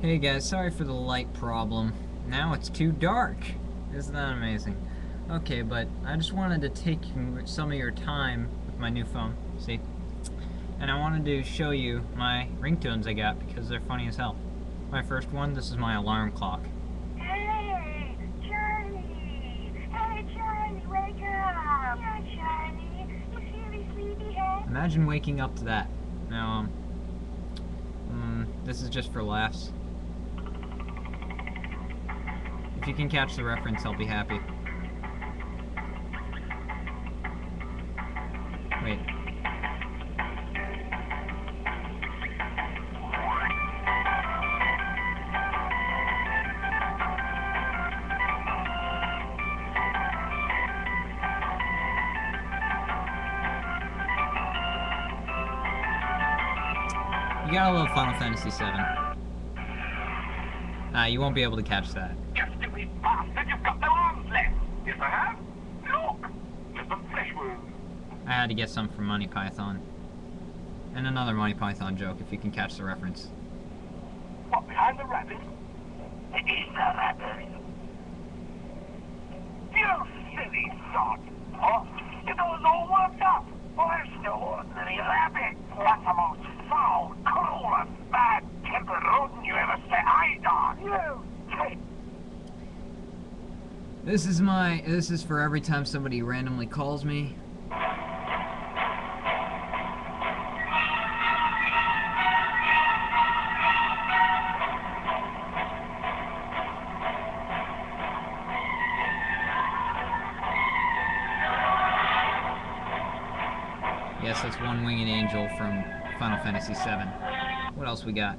Hey guys, sorry for the light problem. Now it's too dark. Isn't that amazing? Okay, but I just wanted to take some of your time with my new phone, see? And I wanted to show you my ringtones I got because they're funny as hell. My first one, this is my alarm clock. Hey, Charlie! Hey, Charlie, wake up! Yeah, Charlie, you really sleepyhead? Imagine waking up to that. Now, this is just for laughs. If you can catch the reference, I'll be happy. Wait. You gotta love Final Fantasy VII. You won't be able to catch that. You stupid bastard, you've got no arms left! Yes, I have. Look! There's some flesh wounds. I had to get some from Monty Python. And another Monty Python joke, if you can catch the reference. What, behind the rabbit? It is the rabbit. You silly sod! Oh, you know, it's all worked up. Well, that's no ordinary rabbit. That's the most foul, cruel, and bad-tempered rodent you ever set eyes on. You take. This is for every time somebody randomly calls me. Yes, that's One Winged Angel from Final Fantasy VII. What else we got?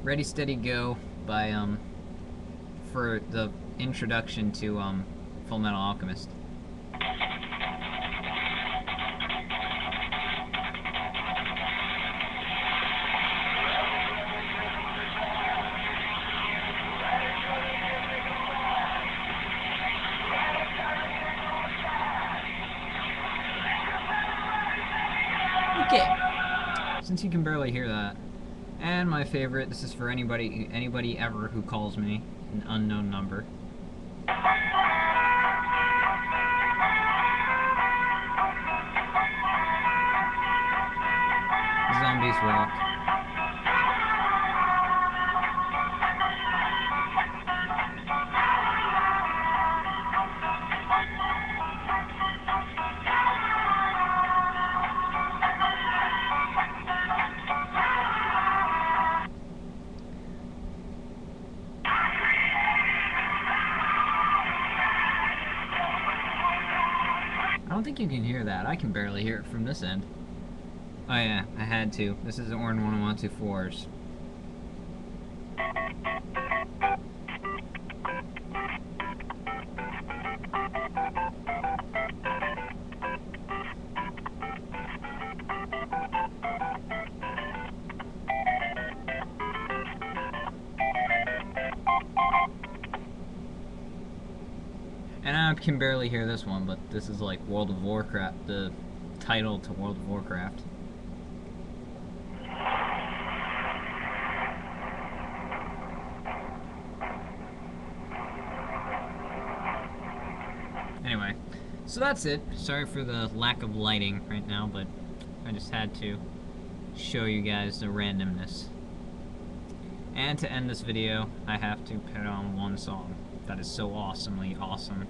Ready, Steady, Go by, for the introduction to, Full Metal Alchemist. Okay, since you can barely hear that, and my favorite, this is for anybody ever who calls me an unknown number. Zombies Rock. I don't think you can hear that. I can barely hear it from this end. Oh yeah, I had to. This is Orn 10124's. And I can barely hear this one, but this is like World of Warcraft, the title to World of Warcraft. Anyway, so that's it. Sorry for the lack of lighting right now, but I just had to show you guys the randomness. And to end this video, I have to put on one song that is so awesomely awesome.